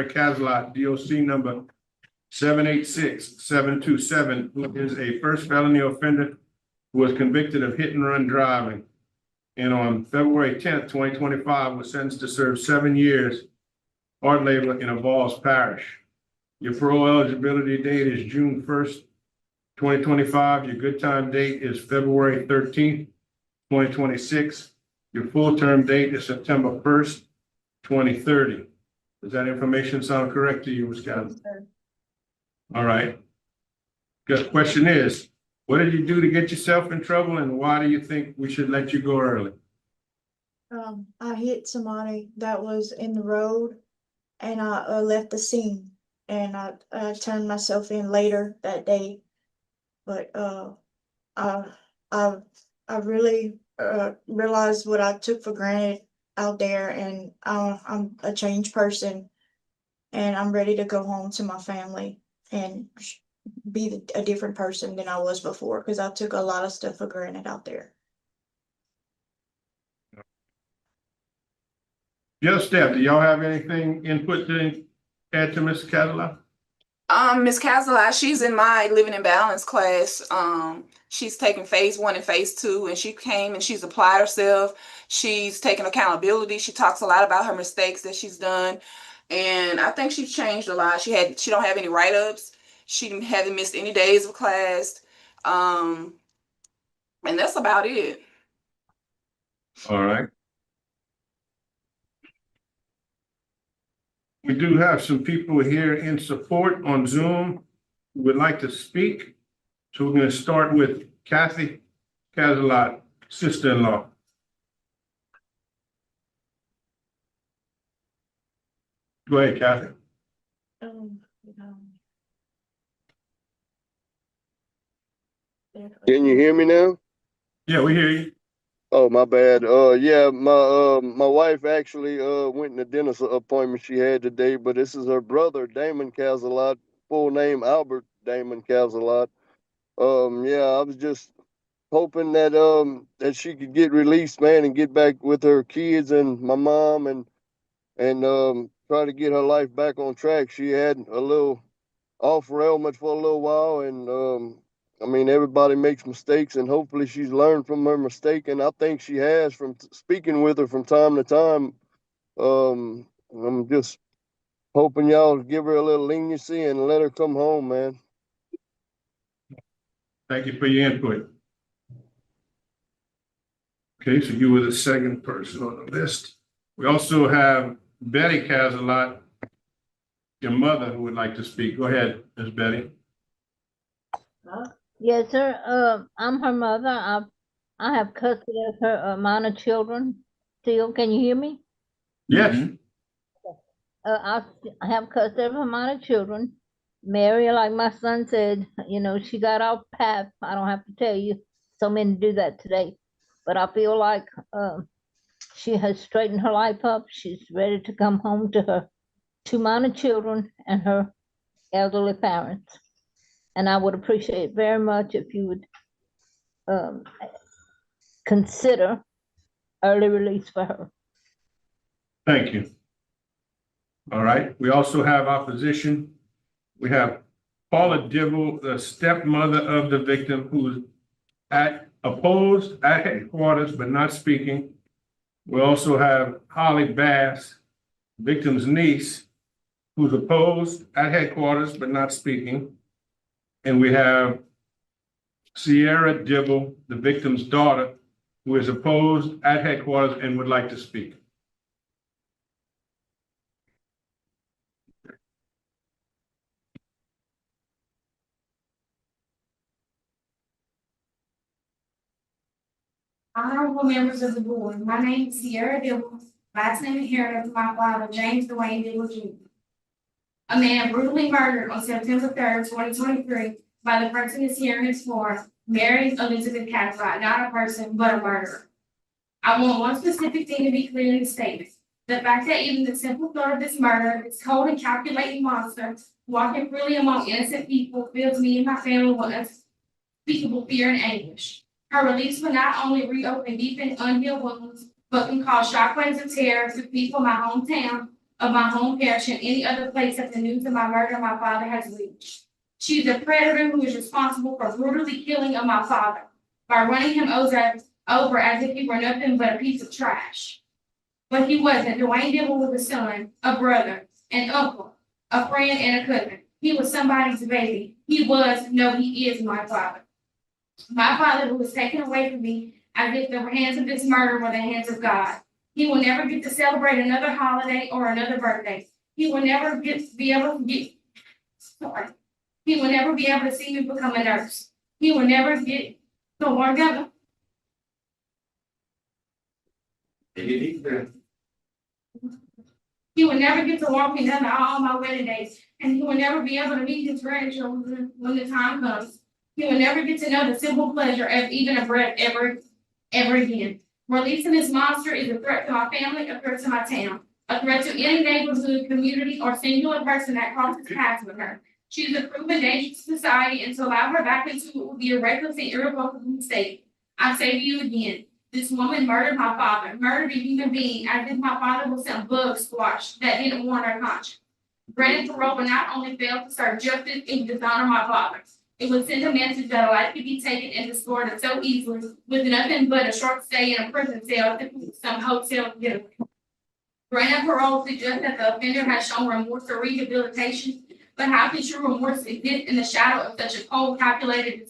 Mary Cazelot, DOC number 786-727, who is a first felony offender who was convicted of hit and run driving. And on February 10th, 2025, was sentenced to serve 7 years hard labor in Avoyelles Parish. Your parole eligibility date is June 1st, 2025. Your good time date is February 13th, 2026. Your full term date is September 1st, 2030. Does that information sound correct to you, Ms. Cazelot? All right. The question is, what did you do to get yourself in trouble, and why do you think we should let you go early? I hit somebody that was in the road, and I left the scene, and I turned myself in later that day. But I really realized what I took for granted out there, and I'm a changed person, and I'm ready to go home to my family and be a different person than I was before, because I took a lot of stuff for granted out there. Yes, Steph, do y'all have anything input to add to Ms. Cazelot? Ms. Cazelot, she's in my Living in Balance class. She's taking phase 1 and phase 2, and she came and she's applied herself. She's taken accountability. She talks a lot about her mistakes that she's done, and I think she's changed a lot. She don't have any write-ups. She hasn't missed any days of class, and that's about it. All right. We do have some people here in support on Zoom who would like to speak. So we're going to start with Kathy Cazelot, sister-in-law. Go ahead, Kathy. Can you hear me now? Yeah, we hear you. Oh, my bad. Yeah, my wife actually went in a dentist appointment she had today, but this is her brother, Damon Cazelot, full name Albert Damon Cazelot. Yeah, I was just hoping that that she could get released, man, and get back with her kids and my mom, and try to get her life back on track. She had a little off railment for a little while, and I mean, everybody makes mistakes, and hopefully she's learned from her mistake, and I think she has from speaking with her from time to time. I'm just hoping y'all give her a little leniency and let her come home, man. Thank you for your input. Okay, so you were the second person on the list. We also have Betty Cazelot, your mother, who would like to speak. Go ahead, Ms. Betty. Yes, sir. I'm her mother. I have custody of her minor children. Still, can you hear me? Yes. I have custody of her minor children. Mary, like my son said, you know, she got off path. I don't have to tell you, so many do that today. But I feel like she has straightened her life up. She's ready to come home to her 2 minor children and her elderly parents. And I would appreciate very much if you would consider early release for her. Thank you. All right. We also have opposition. We have Paula Dibble, the stepmother of the victim, who's opposed at headquarters but not speaking. We also have Holly Bass, victim's niece, who's opposed at headquarters but not speaking. And we have Sierra Dibble, the victim's daughter, who is opposed at headquarters and would like to speak. Honorable members of the board, my name is Sierra Dibble, last name inherited from my father, James Dwayne Dibble Jr. A man brutally murdered on September 3rd, 2023 by the person is here in his form, Mary Elizabeth Cazelot, not a person, but a murderer. I want one specific thing to be clear in the statement. The fact that even the simple thought of this murder, this cold and calculating monster, walking freely among innocent people, fills me and my family with unspeakable fear and anguish. Her release will not only reopen deep and unhealed wounds, but can cause shockwaves of terror to people in my hometown of my home parish and any other place that the news of my murder of my father has reached. She is a predator who is responsible for brutally killing of my father by running him over as if he were nothing but a piece of trash. But he wasn't. Dwayne Dibble was a son, a brother, an uncle, a friend, and a cousin. He was somebody's baby. He is my father. My father who was taken away from me as if the hands of this murder were the hands of God. He will never get to celebrate another holiday or another birthday. He will never be able to see me become a nurse. He will never get to work out. He will never get to walk me down all my wedding days, and he will never be able to meet his grandchildren when the time comes. He will never get to know the simple pleasure of eating a bread ever again. Releasing this monster is a threat to my family, a threat to my town, a threat to any neighborhood, community, or singular person that crosses paths with her. She is a proven danger to society, and to allow her back into it will be a reckless and irrevocable mistake. I say to you again, this woman murdered my father, murdered a human being, as if my father was some bug squash that didn't warrant her conscience. Granted, parole will not only fail to serve justice, it would dishonor my father. It would send a message that a life could be taken and discarded so easily, with nothing but a short stay in a prison cell at some hotel getaway. Granted, parole suggests that the offender has shown remorse or rehabilitation, but how can true remorse exist in the shadow of such a cold, calculated,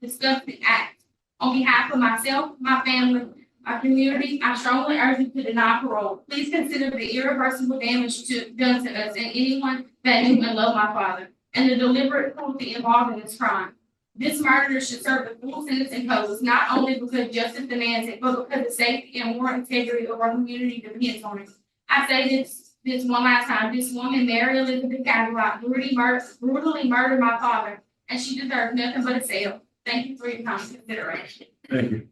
disgusting act? On behalf of myself, my family, our community, I strongly urge you to deny parole. Please consider the irreversible damage done to us and anyone that knew and loved my father, and the deliberate cruelty involved in this crime. This murderer should serve the full sentence imposed, not only because justice demands it, but because the safety and moral integrity of our community depends on it. I say this one last time. This woman, Mary Elizabeth Cazelot, brutally murdered my father, and she deserves nothing but a cell. Thank you for your time and consideration. Thank you.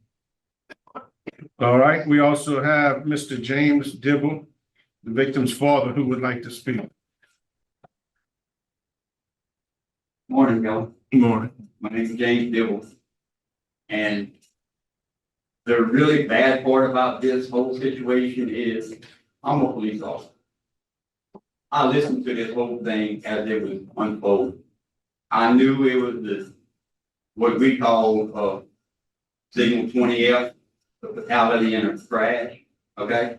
All right, we also have Mr. James Dibble, the victim's father, who would like to speak. Morning, y'all. Good morning. My name is James Dibble. And the really bad part about this whole situation is I'm a police officer. I listened to this whole thing as it was unfolding. I knew it was what we call signal 20F, the fatality in a crash. Okay.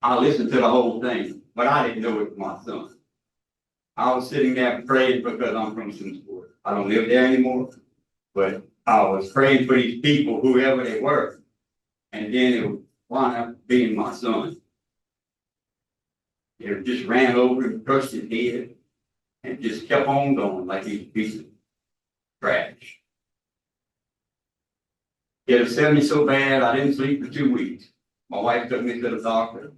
I listened to the whole thing, but I didn't know it was my son. I was sitting there praying because I'm from Simsport. I don't live there anymore, but I was praying for these people, whoever they were. And then it would wind up being my son. It just ran over and crushed his head and just kept on going like he's a piece of trash. It upset me so bad, I didn't sleep for 2 weeks. My wife took me to the doctor.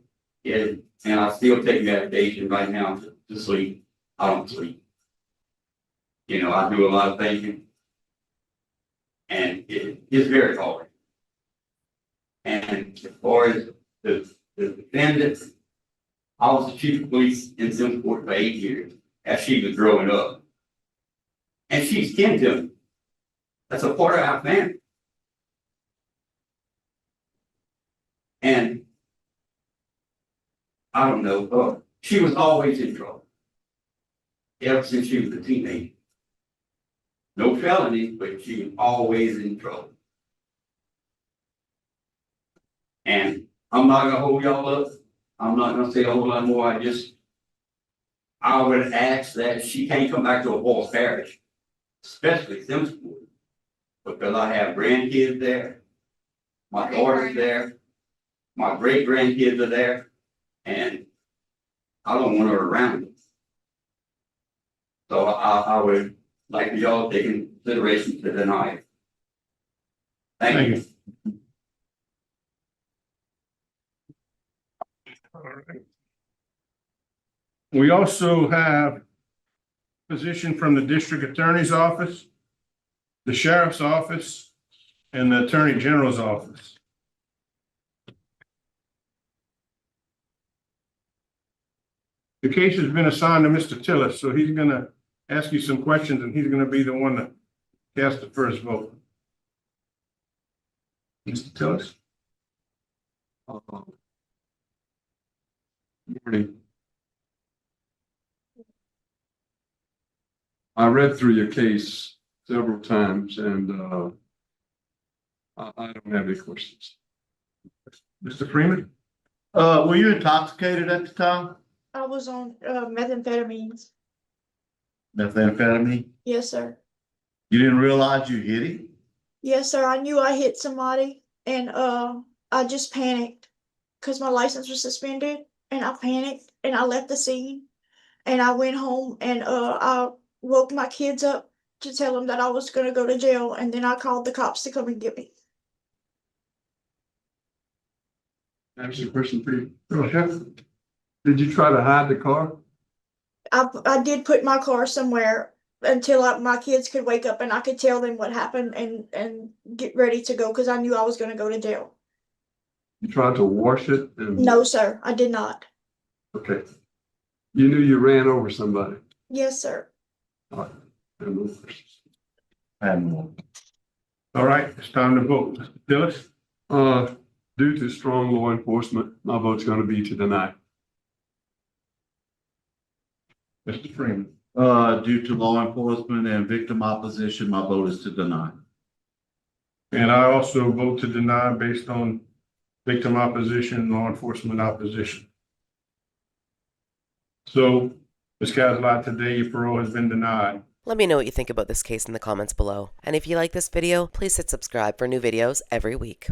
Yeah, and I still take medication right now to sleep. I don't sleep. You know, I do a lot of thinking. And it's very hard. And as far as the defendant, I was the chief of police in Simsport for 8 years as she was growing up. And she's kin to me. That's a part of our family. And I don't know, she was always in trouble. Ever since she was a teenager. No felonies, but she was always in trouble. And I'm not gonna hold y'all up. I'm not gonna say a whole lot more. I would ask that she can't come back to Avoyelles Parish, especially Simsport, because I have grandkids there, my daughter's there, my great grandkids are there, and I don't want her around me. So I would like for y'all to take into consideration to deny it. Thank you. All right. We also have position from the district attorney's office, the sheriff's office, and the attorney general's office. The case has been assigned to Mr. Tillis, so he's gonna ask you some questions and he's gonna be the one to cast the first vote. Mr. Tillis? Morning. I read through your case several times and I don't have any questions. Mr. Freeman? Were you intoxicated at the time? I was on, methamphetamines. Methamphetamine? Yes, sir. You didn't realize you hit him? Yes, sir. I knew I hit somebody and, I just panicked because my license was suspended and I panicked and I left the scene and I went home and, I woke my kids up to tell them that I was gonna go to jail and then I called the cops to come and get me. Answer the question, please. Sure. Did you try to hide the car? I did put my car somewhere until my kids could wake up and I could tell them what happened and get ready to go because I knew I was gonna go to jail. You tried to wash it? And... No, sir, I did not. Okay. You knew you ran over somebody? Yes, sir. All right. I have no questions. Admiral. All right, it's time to vote. Mr. Dillis? Due to strong law enforcement, my vote's going to be to deny. Mr. Freeman? Due to law enforcement and victim opposition, my vote is to deny. And I also vote to deny based on victim opposition, law enforcement opposition. So, Ms. Cazelot, today your parole has been denied. Let me know what you think about this case in the comments below. And if you like this video, please hit subscribe for new videos every week.